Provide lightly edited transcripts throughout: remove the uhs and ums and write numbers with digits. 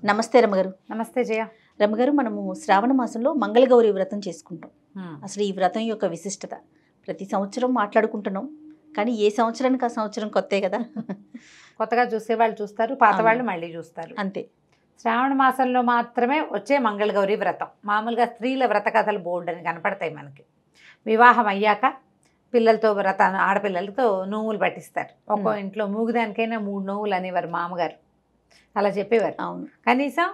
నమస్తే రమగారు. నమస్తే జయ. రమగారు, మనము శ్రావణ మాసంలో మంగళగౌరి వ్రతం చేసుకుంటాం. అసలు ఈ వ్రతం యొక్క విశిష్టత ప్రతి సంవత్సరం మాట్లాడుకుంటున్నాం, కానీ ఏ సంవత్సరానికి ఆ సంవత్సరం కొత్తే కదా. కొత్తగా చూసే వాళ్ళు చూస్తారు, పాత వాళ్ళు మళ్ళీ చూస్తారు, అంతే. శ్రావణ మాసంలో మాత్రమే వచ్చే మంగళగౌరి వ్రతం. మామూలుగా స్త్రీల వ్రత కథలు బోల్డ్ అని కనపడతాయి మనకి. వివాహం అయ్యాక పిల్లలతో ఆడపిల్లలతో నోవులు పట్టిస్తారు. ఒక్కో ఇంట్లో మూగుదానికైనా 3 నోవులు అనేవారు మామగారు, అలా చెప్పేవారు. అవును, కనీసం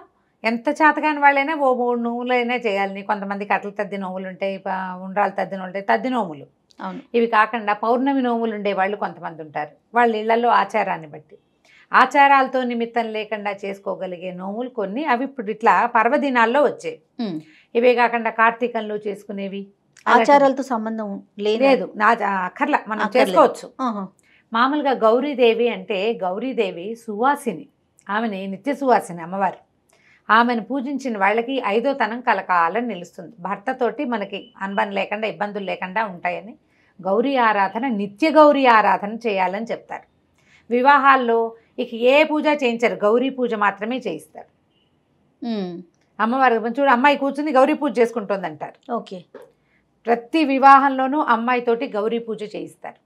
ఎంత చేతకాని వాళ్ళైనా 3 నోవులైనా చేయాలని. కొంతమందికి అట్ల తద్ది నోవులు ఉంటాయి, ఉండ్రాలు తద్దిన ఉంటాయి, తద్ది నోములు. అవును. ఇవి కాకుండా పౌర్ణమి నోములు ఉండే వాళ్ళు కొంతమంది ఉంటారు. వాళ్ళ ఇళ్లలో ఆచారాన్ని బట్టి ఆచారాలతో నిమిత్తం లేకుండా చేసుకోగలిగే నోములు కొన్ని. అవి ఇప్పుడు ఇట్లా పర్వదినాల్లో వచ్చేవి. ఇవే కాకుండా కార్తీకంలో చేసుకునేవి ఆచారాలతో సంబంధం లేదు, నా అక్కర్లా, మనం చేసుకోవచ్చు. మామూలుగా గౌరీదేవి అంటే గౌరీదేవి సువాసిని, ఆమెని నిత్య సువాసిని అమ్మవారు. ఆమెను పూజించిన వాళ్ళకి 5వ తనం కలకాలం నిలుస్తుంది. భర్తతోటి మనకి అనుబంధం లేకుండా ఇబ్బందులు లేకుండా ఉంటాయని గౌరీ ఆరాధన, నిత్య గౌరీ ఆరాధన చేయాలని చెప్తారు. వివాహాల్లో ఇక ఏ పూజ చేయించారు, గౌరీ పూజ మాత్రమే చేయిస్తారు. అమ్మవారు చూడు, అమ్మాయి కూర్చుని గౌరీ పూజ చేసుకుంటుంది అంటారు. ఓకే. ప్రతి వివాహంలోనూ అమ్మాయితోటి గౌరీ పూజ చేయిస్తారు.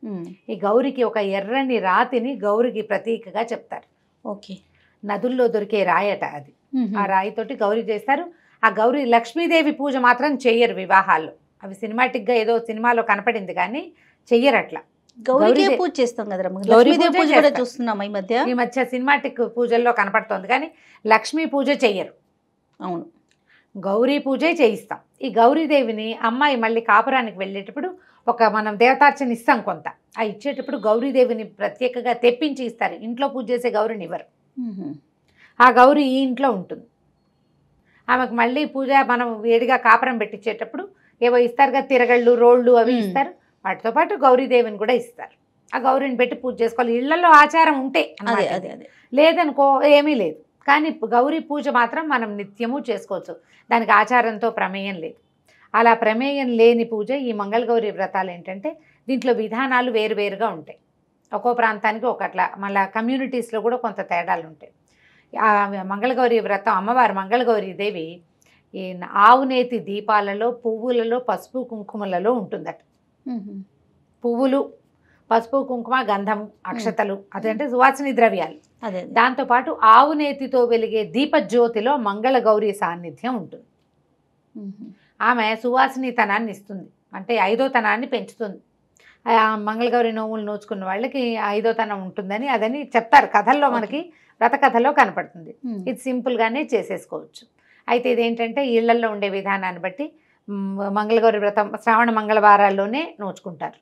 ఈ గౌరికి ఒక ఎర్రని రాతిని గౌరికి ప్రతీకగా చెప్తారు. ఓకే. నదుల్లో దొరికే రాయట అది. ఆ రాయితోటి గౌరీ చేస్తారు. ఆ గౌరీ లక్ష్మీదేవి పూజ మాత్రం చెయ్యరు వివాహాల్లో. అవి సినిమాటిక్గా ఏదో సినిమాలో కనపడింది కానీ చెయ్యరు అట్లా. గౌరీ పూజ చేస్తాం కదా, లక్ష్మీదేవి పూజ కూడా చూస్తున్నాం ఈ మధ్య సినిమాటిక్ పూజల్లో కనపడుతుంది కానీ లక్ష్మీ పూజ చెయ్యరు. అవును, గౌరీ పూజే చేయిస్తాం. ఈ గౌరీదేవిని అమ్మాయి మళ్ళీ కాపురానికి వెళ్ళేటప్పుడు మనం దేవతార్చన ఇస్తాం కొంత. ఆ ఇచ్చేటప్పుడు గౌరీదేవిని ప్రత్యేకంగా తెప్పించి ఇస్తారు. ఇంట్లో పూజ చేసే గౌరిని ఇవ్వరు. ఆ గౌరీ ఈ ఇంట్లో ఉంటుంది. ఆమెకు మళ్ళీ పూజ మనం వేడిగా కాపురం పెట్టించేటప్పుడు ఏవో ఇస్తారు కదా, తిరగళ్ళు, రోళ్ళు అవి ఇస్తారు. వాటితో పాటు గౌరీదేవిని కూడా ఇస్తారు. ఆ గౌరీని పెట్టి పూజ చేసుకోవాలి. ఇళ్లలో ఆచారం ఉంటే, లేదనుకో ఏమీ లేదు. కానీ గౌరీ పూజ మాత్రం మనం నిత్యము చేసుకోవచ్చు. దానికి ఆచారంతో ప్రమేయం లేదు. అలా ప్రమేయం లేని పూజ ఈ మంగళగౌరి వ్రతాలు ఏంటంటే దీంట్లో విధానాలు వేరువేరుగా ఉంటాయి. ఒక్కో ప్రాంతానికి ఒకట్లా, మళ్ళీ కమ్యూనిటీస్లో కూడా కొంత తేడాలు ఉంటాయి. ఆ మంగళగౌరి వ్రతం అమ్మవారు మంగళగౌరి దేవి ఈ ఆవునేతి దీపాలలో, పువ్వులలో, పసుపు కుంకుమలలో ఉంటుందట. పువ్వులు, పసుపు కుంకుమ, గంధం, అక్షతలు, అదంటే సువాసిని ద్రవ్యాలు. దాంతోపాటు ఆవునేతితో వెలిగే దీపజ్యోతిలో మంగళగౌరి సాన్నిధ్యం ఉంటుంది. ఆమె సువాసినితనాన్ని ఇస్తుంది, అంటే 5వ తనాన్ని పెంచుతుంది. మంగళగౌరి నోములు నోచుకున్న వాళ్ళకి 5వ తనం ఉంటుందని అదని చెప్తారు కథల్లో, మనకి వ్రత కథలో కనపడుతుంది. ఇది సింపుల్గానే చేసేసుకోవచ్చు. అయితే ఇదేంటంటే ఇళ్లల్లో ఉండే విధానాన్ని బట్టి మంగళగౌరి వ్రతం శ్రావణ మంగళవారాల్లోనే నోచుకుంటారు.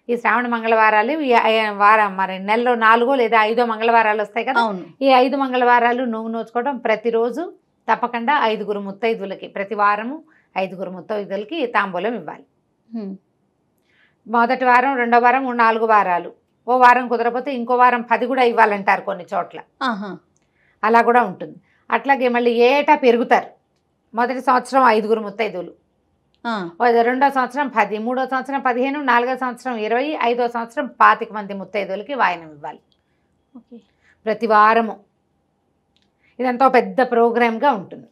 ఈ శ్రావణ మంగళవారాలు వారం మరి నెలలో 4 లేదా 5 మంగళవారాలు వస్తాయి కదా. ఈ 5 మంగళవారాలు నువ్వు నోచుకోవడం ప్రతిరోజు తప్పకుండా 5గురు ముత్తైదులకి, ప్రతి వారము 5గురు ముత్తైదులకి తాంబూలం ఇవ్వాలి. మొదటి వారం, 2వ వారం, 4 వారాలు, ఓ వారం కుదరపోతే ఇంకో వారం 10 కూడా ఇవ్వాలంటారు కొన్ని చోట్ల. అలా కూడా ఉంటుంది. అట్లాగే మళ్ళీ ఏటా పెరుగుతారు. మొదటి సంవత్సరం 5గురు ముత్తైదులు, 2వ సంవత్సరం 10, 3వ సంవత్సరం 15, 4వ సంవత్సరం 20, 5వ సంవత్సరం 25 మంది ముత్తైదులకి వాయనం ఇవ్వాలి ప్రతి వారము. ఇదంతా పెద్ద ప్రోగ్రామ్గా ఉంటుంది.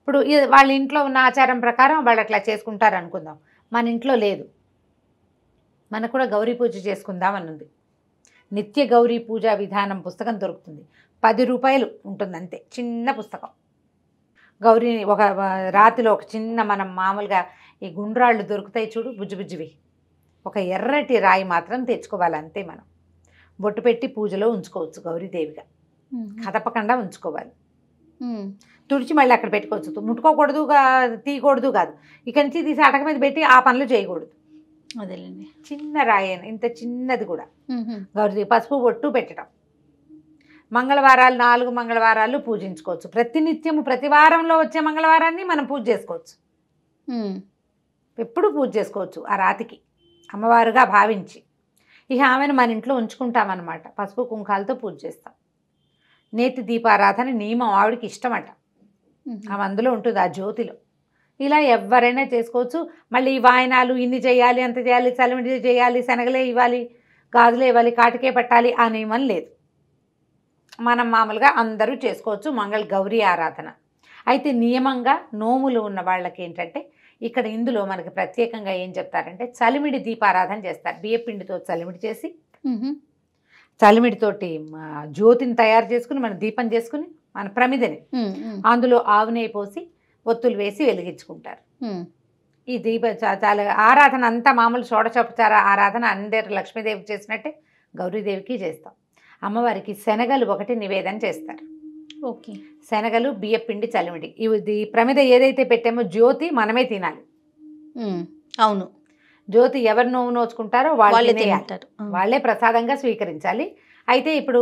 ఇప్పుడు వాళ్ళ ఇంట్లో ఉన్న ఆచారం ప్రకారం వాళ్ళు అట్లా చేసుకుంటారు అనుకుందాం. మన ఇంట్లో లేదు, మనకు కూడా గౌరీ పూజ చేసుకుందాం అని ఉంది. నిత్య గౌరీ పూజా విధానం పుస్తకం దొరుకుతుంది. 10 రూపాయలు ఉంటుంది అంతే, చిన్న పుస్తకం. గౌరీ ఒక రాతిలో ఒక చిన్న, మనం మామూలుగా ఈ గుండ్రాళ్ళు దొరుకుతాయి చూడు, బుజ్జిబుజ్జివి, ఒక ఎర్రటి రాయి మాత్రం తెచ్చుకోవాలి అంతే. మనం బొట్టు పెట్టి పూజలో ఉంచుకోవచ్చు గౌరీదేవిగా, కదపకుండా ఉంచుకోవాలి. తుడిచి మళ్ళీ అక్కడ పెట్టుకోవచ్చు. ముట్టుకోకూడదు, తీయకూడదు కాదు, ఇక్కడి నుంచి తీసి అటక మీద పెట్టి ఆ పనులు చేయకూడదు. అదేలేండి, చిన్న రాయి, ఇంత చిన్నది కూడా గౌరీదేవి. పసుపు బొట్టు పెట్టడం. మంగళవారాలు 4 మంగళవారాలు పూజించుకోవచ్చు. ప్రతినిత్యము ప్రతి వారంలో వచ్చే మంగళవారాన్ని మనం పూజ చేసుకోవచ్చు. ఎప్పుడు పూజ చేసుకోవచ్చు ఆ రాతికి అమ్మవారుగా భావించి. ఇక ఆమెను మన ఇంట్లో ఉంచుకుంటామన్నమాట. పసుపు కుంకాలతో పూజ చేస్తాం. నేతి దీపారాధన నియమం ఆవిడకి ఇష్టమట. ఆమె అందులో ఉంటుంది, ఆ జ్యోతిలో. ఇలా ఎవరైనా చేసుకోవచ్చు. మళ్ళీ ఈ వాయనాలు ఇన్ని చేయాలి, అంత చేయాలి, చలిమిడి చేయాలి, శనగలే ఇవ్వాలి, గాజులే ఇవ్వాలి, కాటికే పట్టాలి ఆ నియమం లేదు. మనం మామూలుగా అందరూ చేసుకోవచ్చు మంగళ గౌరీ ఆరాధన. అయితే నియమంగా నోములు ఉన్న వాళ్ళకి ఏంటంటే ఇక్కడ ఇందులో మనకి ప్రత్యేకంగా ఏం చెప్తారంటే చలిమిడి దీపారాధన చేస్తారు. బియ్యపిండితో చలిమిడి చేసి చలిమిడితోటి జ్యోతిని తయారు చేసుకుని మన దీపం చేసుకుని మన ప్రమిదని అందులో ఆవు నెయ్యి పోసి ఒత్తులు వేసి వెలిగించుకుంటారు. ఈ దీప చాలా ఆరాధన అంతా మామూలు షోడశోపచార ఆరాధన అందరు లక్ష్మీదేవికి చేసినట్టే గౌరీదేవికి చేస్తాం. అమ్మవారికి శనగలు ఒకటి నివేదన చేస్తారు. ఓకే, శనగలు బియ్యపిండి చలిమిడి ఇది ప్రమిద ఏదైతే పెట్టామో జ్యోతి మనమే తినాలి. అవును, జ్యోతి ఎవరు నోవు నోచుకుంటారో వాళ్ళే తింటారు, వాళ్ళే ప్రసాదంగా స్వీకరించాలి. అయితే ఇప్పుడు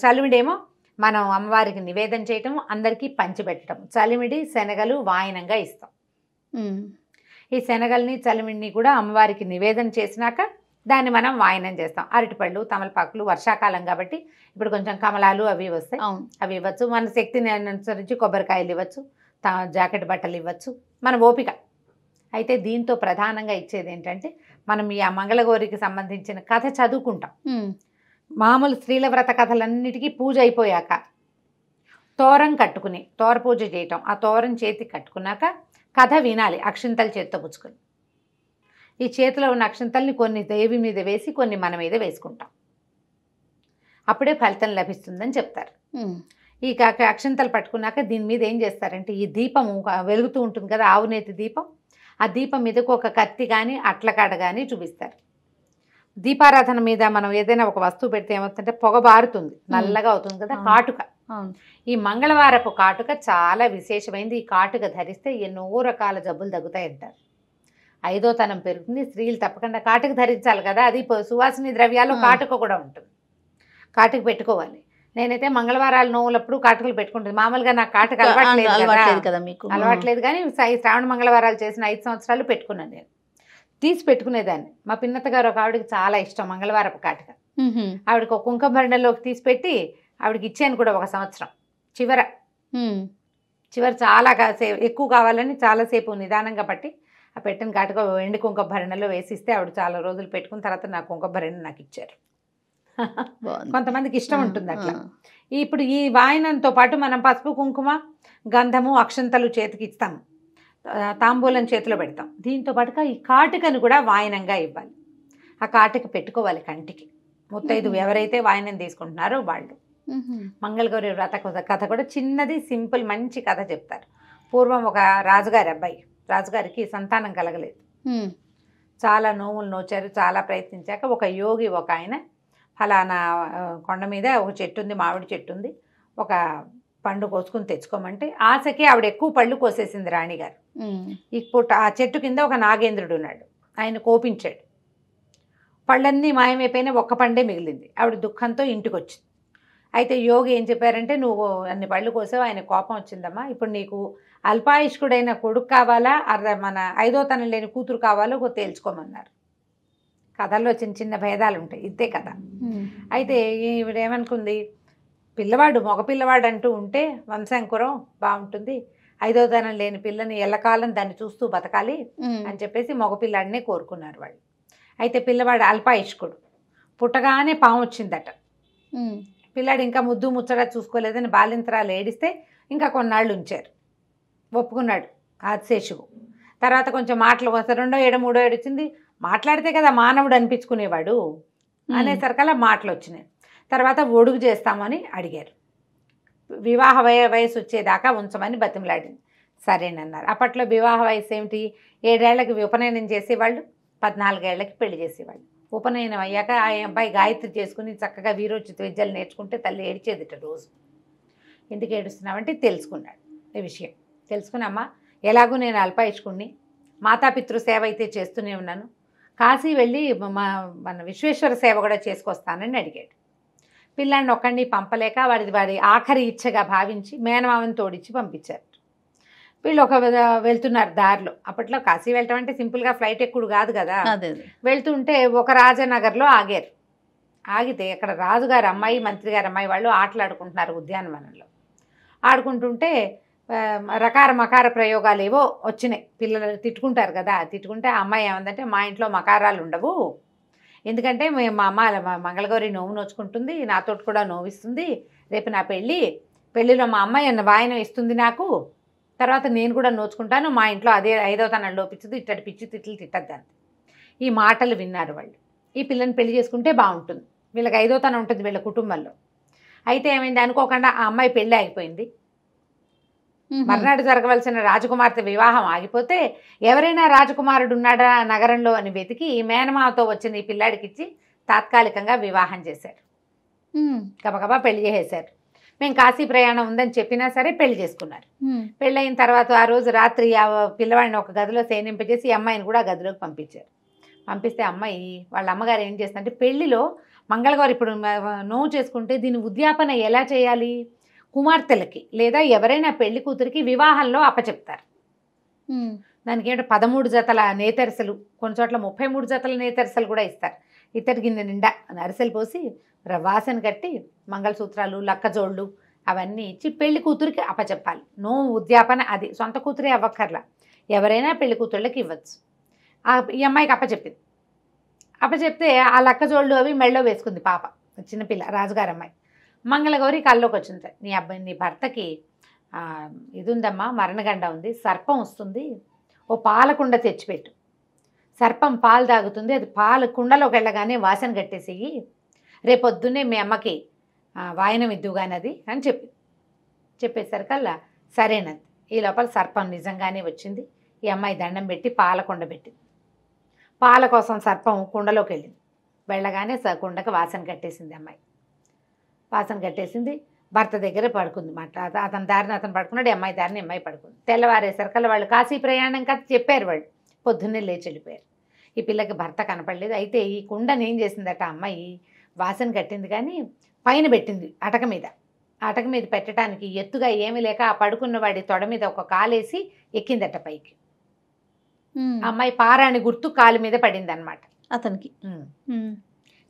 చలిమిడేమో మనం అమ్మవారికి నివేదన చేయటం, అందరికీ పంచిపెట్టడం. చలిమిడి శనగలు వాయినంగా ఇస్తాం. ఈ శనగల్ని చలిమిడిని కూడా అమ్మవారికి నివేదన చేసినాక దాన్ని మనం వాయినం చేస్తాం. అరటిపళ్ళు తమలపాకులు వర్షాకాలం కాబట్టి ఇప్పుడు కొంచెం కమలాలు అవి వస్తాయి, అవి ఇవ్వచ్చు. మన శక్తిని అనుసరించి కొబ్బరికాయలు ఇవ్వచ్చు, జాకెట్ బట్టలు ఇవ్వచ్చు, మన ఓపిక. అయితే దీంతో ప్రధానంగా ఇచ్చేది ఏంటంటే మనం ఈ మంగళగౌరికి సంబంధించిన కథ చదువుకుంటాం. మామూలు స్త్రీల వ్రత కథలన్నిటికీ పూజ అయిపోయాక తోరం కట్టుకుని తోర పూజ చేయటం, ఆ తోరం చేతికి కట్టుకున్నాక కథ వినాలి అక్షింతలు చేత్తో పుచ్చుకొని. ఈ చేతిలో ఉన్న అక్షింతల్ని కొన్ని దేవి మీద వేసి కొన్ని మన మీద వేసుకుంటాం, అప్పుడే ఫలితం లభిస్తుందని చెప్తారు. ఈ అక్షింతలు పట్టుకున్నాక దీని మీద ఏం చేస్తారంటే ఈ దీపం వెలుగుతూ ఉంటుంది కదా, ఆవునేతి దీపం, ఆ దీపం మీదకు ఒక కత్తి కానీ అట్లకాడ కానీ చూపిస్తారు. దీపారాధన మీద మనం ఏదైనా ఒక వస్తువు పెడితే ఏమవుతుందంటే పొగ బారుతుంది, నల్లగా అవుతుంది కదా, కాటుక. ఈ మంగళవారపు కాటుక చాలా విశేషమైంది. ఈ కాటుక ధరిస్తే ఎన్నో రకాల జబ్బులు తగ్గుతాయంటారు. 5వ తనం పెరుగుతుంది. స్త్రీలు తప్పకుండా కాటుక ధరించాలి కదా, అది సువాసిని ద్రవ్యాలు కాటుక కూడా ఉంటుంది, కాటుక పెట్టుకోవాలి. నేనైతే మంగళవారాలు నోవులప్పుడు కాటుకలు పెట్టుకుంటుంది. మామూలుగా నాకు కాటుక అలవాట్లేదు కదా, మీకు అలవాట్లేదు. కానీ శ్రావణ మంగళవారాలు చేసిన 5 సంవత్సరాలు పెట్టుకున్నాను. నేను తీసి పెట్టుకునేదాన్ని. మా పిన్నత్త గారు ఒక ఆవిడకి చాలా ఇష్టం మంగళవారపు కాటుక. ఆవిడకి ఒక కుంకుమ భరణలోకి తీసి పెట్టి ఆవిడకి ఇచ్చాను కూడా 1 సంవత్సరం. చివర చాలా ఎక్కువ కావాలని చాలాసేపు నిదానంగా పట్టి ఆ పెట్టిన కాటుక ఎండి కుంకుమ భరణలో వేసిస్తే ఆవిడ చాలా రోజులు పెట్టుకున్న తర్వాత నా కుంకుమ భరణ నాకు ఇచ్చారు. కొంతమందికి ఇష్టం ఉంటుంది అట్లా. ఇప్పుడు ఈ వాయనంతో పాటు మనం పసుపు కుంకుమ గంధము అక్షంతలు చేతికి ఇస్తాము, తాంబూలం చేతిలో పెడతాం. దీంతో పాటుగా ఈ కాటుకను కూడా వాయనంగా ఇవ్వాలి. ఆ కాటుక పెట్టుకోవాలి కంటికి. ముత్తైదు ఎవరైతే వాయనం తీసుకుంటున్నారో వాళ్ళు. మంగళగౌరి వ్రత కథ కూడా చిన్నది, సింపుల్, మంచి కథ చెప్తారు. పూర్వం ఒక రాజుగారి అబ్బాయి, రాజుగారికి సంతానం కలగలేదు. చాలా నోములు నోచారు, చాలా ప్రయత్నించాక ఒక యోగి ఒక ఆయన ఫలానా కొండ మీద ఒక చెట్టు ఉంది, మామిడి చెట్టు ఉంది, ఒక పండు కోసుకుని తెచ్చుకోమంటే ఆశకి ఆవిడ ఎక్కువ పళ్ళు కోసేసింది రాణిగారు. ఇప్పుడు ఆ చెట్టు కింద ఒక నాగేంద్రుడు ఉన్నాడు, ఆయన కోపించాడు. పళ్ళన్నీ మాయమైపోయినా ఒక్క పండే మిగిలింది. ఆవిడ దుఃఖంతో ఇంటికి వచ్చింది. అయితే యోగి ఏం చెప్పారంటే, నువ్వు అన్ని పళ్ళు కోసావు, ఆయన కోపం వచ్చిందమ్మా, ఇప్పుడు నీకు అల్పాయుష్కుడైన కొడుకు కావాలా, మన 5వ తనం లేని కూతురు కావాలో తేల్చుకోమన్నారు. కథల్లో చిన్న చిన్న భేదాలు ఉంటాయి, ఇంతే కథ. అయితే ఈవిడ ఏమనుకుంది, పిల్లవాడు మగపిల్లవాడు అంటూ ఉంటే వంశాంకురం బాగుంటుంది, 5వ తనం లేని పిల్లని ఎల్లకాలం దాన్ని చూస్తూ బతకాలి అని చెప్పేసి మగపిల్లాడినే కోరుకున్నారు వాళ్ళు. అయితే పిల్లవాడు అల్పాయుష్కుడు, పుట్టగానే పాము వచ్చిందట. పిల్లాడు ఇంకా ముద్దు ముచ్చగా చూసుకోలేదని బాలింతరాలు ఏడిస్తే ఇంకా కొన్నాళ్ళు ఉంచారు. ఒప్పుకున్నాడు ఆదిశేషువు. తర్వాత కొంచెం మాటలు వస్తే 2వ ఏడు 3వ ఏడు వచ్చింది. మాట్లాడితే కదా మానవుడు అనిపించుకునేవాడు అనేసరికల్లా మాటలు వచ్చినాయి. తర్వాత ఒడుగు చేస్తామని అడిగారు. వివాహ వయసు వచ్చేదాకా ఉంచమని బతిమలాడింది. సరేనన్నారు. అప్పట్లో వివాహ వయసు ఏమిటి, 7 ఏళ్లకి ఉపనయనం చేసేవాళ్ళు, 14 ఏళ్లకి పెళ్లి చేసేవాళ్ళు. ఉపనయనం అయ్యాక ఆ అబ్బాయి గాయత్రి చేసుకుని చక్కగా వీరోచిత విద్యలు నేర్చుకుంటే తల్లి ఏడిచేదిట రోజు. ఎందుకు ఏడుస్తున్నామంటే తెలుసుకున్నాడు ఈ విషయం. తెలుసుకుని, అమ్మ ఎలాగూ నేను అల్పాయుష్కుణ్ణి, మాతాపితృ సేవ అయితే చేస్తూనే ఉన్నాను, కాశీ వెళ్ళి మన విశ్వేశ్వర సేవ కూడా చేసుకొస్తానని అడిగాడు. పిల్లాడిని ఒక్కడిని పంపలేక వాడి ఆఖరి ఇచ్చగా భావించి మేనమామని తోడిచ్చి పంపించారు. వీళ్ళు వెళ్తున్నారు దారిలో. అప్పట్లో కాశీ వెళ్ళటం అంటే సింపుల్గా ఫ్లైట్ ఎక్కుడు కాదు కదా. వెళ్తుంటే ఒక రాజనగర్లో ఆగారు. ఆగితే అక్కడ రాజుగారి అమ్మాయి మంత్రి గారి అమ్మాయి వాళ్ళు ఆటలాడుకుంటున్నారు ఉద్యానవనంలో. ఆడుకుంటుంటే రకార మకార ప్రయోగాలు ఏవో వచ్చినాయి. పిల్లలు తిట్టుకుంటారు కదా, తిట్టుకుంటే ఆ అమ్మాయి ఏమందంటే, మా ఇంట్లో మకారాలు ఉండవు, ఎందుకంటే మా అమ్మ మంగళగౌరి నోము నోచుకుంటుంది, నాతో కూడా నోవిస్తుంది, రేపు నా పెళ్ళిలో మా అమ్మాయి అన్న వాయనం ఇస్తుంది నాకు, తర్వాత నేను కూడా నోచుకుంటాను, మా ఇంట్లో అదే 5వ తనం లోపించదు, ఇట్టడి పిచ్చి తిట్లు తిట్టద్దాన్ని. ఈ మాటలు విన్నారు వాళ్ళు. ఈ పిల్లని పెళ్లి చేసుకుంటే బాగుంటుంది, వీళ్ళకి 5వ తనం ఉంటుంది వీళ్ళ కుటుంబంలో. అయితే ఏమైంది, అనుకోకుండా ఆ అమ్మాయి పెళ్ళి ఆగిపోయింది. మర్నాడు జరగవలసిన రాజకుమార్తె వివాహం ఆగిపోతే ఎవరైనా రాజకుమారుడు ఉన్నాడా నగరంలో అని వెతికి మేనమావతో వచ్చిన ఈ పిల్లాడికి ఇచ్చి తాత్కాలికంగా వివాహం చేశారు. గబగబా పెళ్లి చేసేశారు. మేము కాశీ ప్రయాణం ఉందని చెప్పినా సరే పెళ్లి చేసుకున్నారు. పెళ్ళయిన తర్వాత ఆ రోజు రాత్రి ఆ పిల్లవాడిని ఒక గదిలో శయనింపజేసి ఈ అమ్మాయిని కూడా ఆ గదిలోకి పంపించారు. పంపిస్తే అమ్మాయి వాళ్ళ అమ్మగారు ఏం చేస్తుందంటే, పెళ్లిలో మంగళగౌరి ఇప్పుడు నోవు చేసుకుంటే దీని ఉద్యాపన ఎలా చేయాలి, కుమార్తెలకి లేదా ఎవరైనా పెళ్లి కూతురికి వివాహంలో అప్పచెప్తారు. దానికి ఏంటో 13 జతల నేతరసలు, కొన్ని చోట్ల 33 జతల నేతరసలు కూడా ఇస్తారు. ఇతడి గిన్నె నిండా అరిసెలు పోసి వాసన కట్టి మంగళసూత్రాలు, లక్కజోళ్ళు అవన్నీ ఇచ్చి పెళ్లి కూతురికి అప్పచెప్పాలి. నోము ఉద్యాపన అది సొంత కూతురే అవ్వక్కర్లా, ఎవరైనా పెళ్లి కూతుళ్ళకి ఇవ్వచ్చు. ఈ అమ్మాయికి అప్పచెప్పింది. అప్పచెప్తే ఆ లక్కజోళ్ళు అవి మెళ్ళో వేసుకుంది పాప, చిన్నపిల్ల రాజుగారు అమ్మాయి. మంగళగౌరి కల్లోకి వచ్చింది, నీ భర్తకి ఇది ఉందమ్మా, మరణగండ ఉంది, సర్పం వస్తుంది, ఓ పాలకుండ తెచ్చిపెట్టు, సర్పం పాలు తాగుతుంది, అది పాలు కుండలోకి వెళ్ళగానే వాసన కట్టేసి రేపొద్దున్నే మీ అమ్మకి వాయనం ఇద్దుగాని అది అని చెప్పేసరికల్లా సరేనంది. ఈ లోపల సర్పం నిజంగానే వచ్చింది. ఈ అమ్మాయి దండం పెట్టి పాలకుండ పెట్టింది. పాల కోసం సర్పం కుండలోకి వెళ్ళింది. వెళ్ళగానే కుండకి వాసన కట్టేసింది. అమ్మాయి వాసన కట్టేసింది. భర్త దగ్గర పడుకుంది. అతని దారిని అతను పడుకున్నాడు, ఈ అమ్మాయి దారిని అమ్మాయి పడుకుంది. తెల్లవారేసరికల్లా వాళ్ళు కాశీ ప్రయాణం కదా చెప్పారు. వాళ్ళు పొద్దున్నే లేచి వెళ్ళిపోయారు. ఈ పిల్లకి భర్త కనపడలేదు. అయితే ఈ కుండని ఏం చేసిందట, అమ్మాయి వాసన కట్టింది కానీ పైన పెట్టింది అటక మీద. అటక మీద పెట్టడానికి ఎత్తుగా ఏమీ లేక ఆ పడుకున్న వాడి తొడ మీద ఒక కాలేసి ఎక్కిందట పైకి. అమ్మాయి పారాని గుర్తు కాలు మీద పడింది అనమాట. అతనికి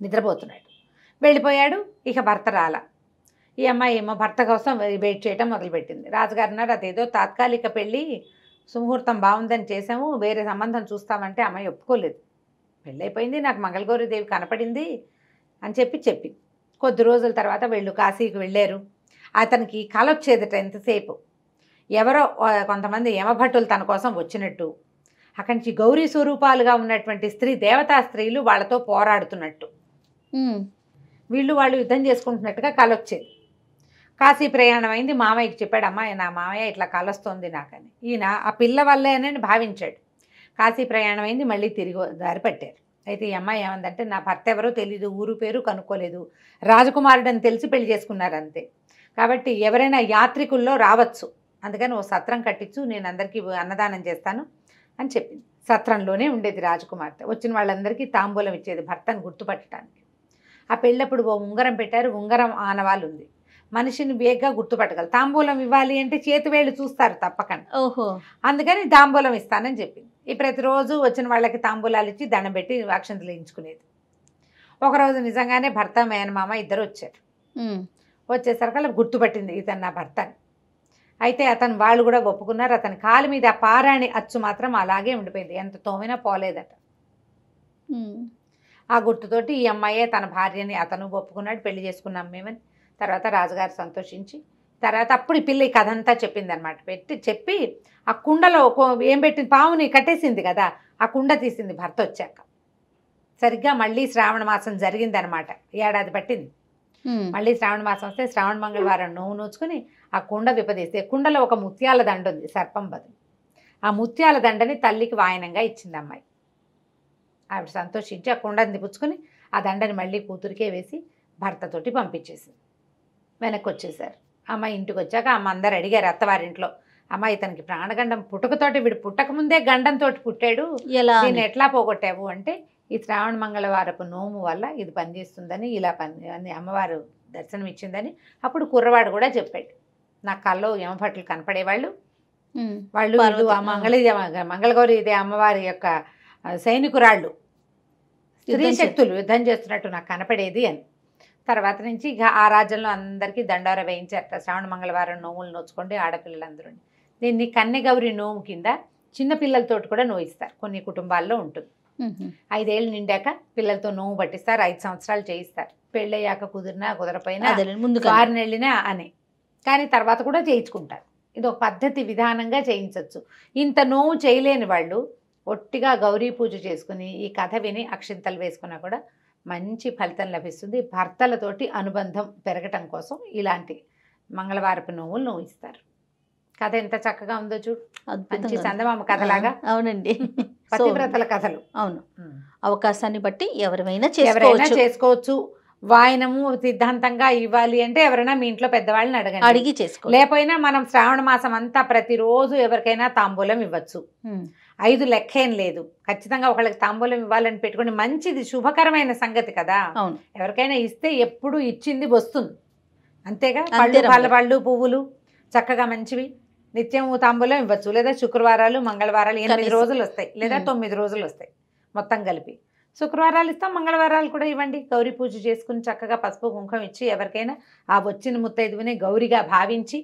నిద్రపోతున్నాడు, వెళ్ళిపోయాడు. ఇక భర్త రాల. ఈ అమ్మాయి ఏమో భర్త కోసం వెయిట్ చేయడం మొదలుపెట్టింది. రాజుగారు అన్నారు, అదేదో తాత్కాలిక పెళ్ళి, సుముహూర్తం బాగుందని చేసాము, వేరే సంబంధం చూస్తామంటే అమ్మాయి ఒప్పుకోలేదు. పెళ్ళైపోయింది, నాకు మంగళగౌరీదేవి కనపడింది అని చెప్పింది. కొద్ది రోజుల తర్వాత వీళ్ళు కాశీకి వెళ్ళారు. అతనికి కల వచ్చేదట ఎంతసేపు, ఎవరో కొంతమంది యమభట్టులు తన కోసం వచ్చినట్టు, అక్కడి నుంచి గౌరీ స్వరూపాలుగా ఉన్నటువంటి దేవతా స్త్రీలు వాళ్ళతో పోరాడుతున్నట్టు, వాళ్ళు యుద్ధం చేసుకుంటున్నట్టుగా కల వచ్చేది. కాశీ ప్రయాణం అయింది. మామయ్యకి చెప్పాడు, అమ్మాయి నా మామయ్య ఇట్లా కలొస్తోంది నాకని. ఈయన ఆ పిల్ల వల్లేనని భావించాడు. కాశీ ప్రయాణం అయింది, మళ్ళీ తిరిగి దారి పట్టారు. అయితే ఈ అమ్మాయి ఏమందంటే, నా భర్త ఎవరో తెలీదు, ఊరు పేరు కనుక్కోలేదు, రాజకుమారుడు అని తెలిసి పెళ్లి చేసుకున్నారు అంతే, కాబట్టి ఎవరైనా యాత్రికుల్లో రావచ్చు, అందుకని ఓ సత్రం కట్టించు, నేను అందరికీ అన్నదానం చేస్తాను అని చెప్పింది. సత్రంలోనే ఉండేది రాజకుమార్తె. వచ్చిన వాళ్ళందరికీ తాంబూలం ఇచ్చేది భర్తను గుర్తుపట్టడానికి. ఆ పెళ్ళప్పుడు ఓ ఉంగరం పెట్టారు. ఉంగరం ఆనవాళ్ళు ఉంది, మనిషిని వేగంగా గుర్తుపట్టగలరు. తాంబూలం ఇవ్వాలి అంటే చేతి వేళ్ళు చూస్తారు తప్పకుండా. ఓహో, అందుకని తాంబూలం ఇస్తానని చెప్పింది. ఈ ప్రతిరోజు వచ్చిన వాళ్ళకి తాంబూలాలు ఇచ్చి దండం పెట్టి అక్షంతలు వేయించుకునేది. ఒకరోజు నిజంగానే భర్త మేనమామ ఇద్దరు వచ్చారు. వచ్చేసరికి గుర్తుపట్టింది, ఇతను నా భర్త అని. అయితే వాళ్ళు కూడా ఒప్పుకున్నారు. అతని కాలు మీద ఆ పారాణి అచ్చు మాత్రం అలాగే ఉండిపోయింది, ఎంత తోమినా పోలేదట. ఆ గుర్తుతోటి ఈ అమ్మాయే తన భార్యని అతను ఒప్పుకున్నాడు, పెళ్లి చేసుకున్నాం మేమని. తర్వాత రాజుగారు సంతోషించి తర్వాత అప్పుడు ఈ పిల్ల ఈ కథ అంతా చెప్పింది అనమాట. చెప్పి ఆ కుండలో ఏం పెట్టింది, పావుని కట్టేసింది కదా, ఆ కుండ తీసింది భర్త వచ్చాక. సరిగ్గా మళ్ళీ శ్రావణ మాసం జరిగిందనమాట, ఏడాది పట్టింది. మళ్ళీ శ్రావణ మాసం వస్తే శ్రావణ మంగళవారం నోవు నోచుకుని ఆ కుండ విపదీస్తే కుండలో ఒక ముత్యాల దండ ఉంది, సర్పం బదులు. ఆ ముత్యాల దండని తల్లికి వాయనంగా ఇచ్చింది అమ్మాయి. ఆవిడ సంతోషించి ఆ కుండని పుచ్చుకొని ఆ దండని మళ్ళీ కూతురికే వేసి భర్తతోటి పంపించేసింది. వెనక్కి వచ్చేసారు. అమ్మాయి ఇంటికి వచ్చాక అమ్మ అందరు అడిగారు అత్తవారింట్లో, అమ్మాయి ఇతనికి ప్రాణగండం పుట్టుకతోటి, వీడు పుట్టకముందే గండంతో పుట్టాడు, దీన్ని ఎట్లా పోగొట్టావు అంటే, ఈ శ్రావణ మంగళవారపు నోము వల్ల ఇది పనిచేస్తుందని, ఇలా అని అమ్మవారు దర్శనం ఇచ్చిందని. అప్పుడు కుర్రవాడు కూడా చెప్పాడు, నా కల్లో యమభట్లు కనపడేవాళ్ళు, వాళ్ళు మంగళగౌరి ఇదే అమ్మవారి యొక్క సైనికురాళ్ళు, స్త్రీ శక్తులు యుద్ధం చేస్తున్నట్టు నాకు కనపడేది అని. తర్వాత నుంచి ఇక ఆ రాజ్యంలో అందరికీ దండోర వేయించారట. శ్రావణ మంగళవారం నోములు నోచుకోండి ఆడపిల్లలందరూ. దీన్ని కన్నెగౌరి నోము కింద చిన్నపిల్లలతోటి కూడా నోయిస్తారు, కొన్ని కుటుంబాల్లో ఉంటుంది. 5 ఏళ్ళు నిండాక పిల్లలతో నోము పట్టిస్తారు, 5 సంవత్సరాలు చేయిస్తారు. పెళ్ళయ్యాక కుదిరినా కుదరపోయినా ముందు వారిని వెళ్ళినా అని, కానీ తర్వాత కూడా చేయించుకుంటారు. ఇది ఒక పద్ధతి విధానంగా చేయించవచ్చు. ఇంత నోము చేయలేని వాళ్ళు ఒట్టిగా గౌరీ పూజ చేసుకుని ఈ కథ విని అక్షింతలు వేసుకున్నా కూడా మంచి ఫలితం లభిస్తుంది. భర్తలతోటి అనుబంధం పెరగటం కోసం ఇలాంటి మంగళవారపు నోములు నోయిస్తారు. కథ ఎంత చక్కగా ఉందో చూడు, మంచి చందమామ కథలాగా. అవునండి, పతివ్రతల కథలు. అవును, అవకాశాన్ని బట్టి ఎవరైనా చేసుకోవచ్చు. వాయనము సిద్ధాంతంగా ఇవ్వాలి అంటే ఎవరైనా మీ ఇంట్లో పెద్దవాళ్ళని అడిగి చేసుకో, లేకపోయినా మనం శ్రావణ మాసం అంతా ప్రతిరోజు ఎవరికైనా తాంబూలం ఇవ్వచ్చు. 5 లెక్కేం లేదు, ఖచ్చితంగా ఒకళ్ళకి తాంబూలం ఇవ్వాలని పెట్టుకుని మంచిది, శుభకరమైన సంగతి కదా. ఎవరికైనా ఇస్తే ఎప్పుడు ఇచ్చింది వస్తుంది, అంతేగా. పళ్ళు పువ్వులు చక్కగా మంచివి నిత్యం తాంబూలం ఇవ్వచ్చు. లేదా శుక్రవారాలు మంగళవారాలు 8 రోజులు వస్తాయి, లేదా 9 రోజులు వస్తాయి మొత్తం కలిపి. శుక్రవారాలు ఇస్తాం, మంగళవారాలు కూడా ఇవ్వండి. గౌరీ పూజ చేసుకుని చక్కగా పసుపు కుంకుమ ఇచ్చి ఎవరికైనా ఆ వచ్చిన ముత్తైదువుని గౌరిగా భావించి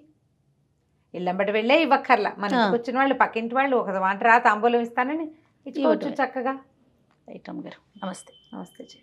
ఇల్లంబటి వెళ్ళే ఇవ్వక్కర్లా. మనకి వచ్చిన వాళ్ళు పక్కింటి వాళ్ళు ఒక మాట తాంబూలం ఇస్తానని ఇచ్చుకోవచ్చు చక్కగా. రైట్ రమ్మ గారు, నమస్తే. నమస్తే.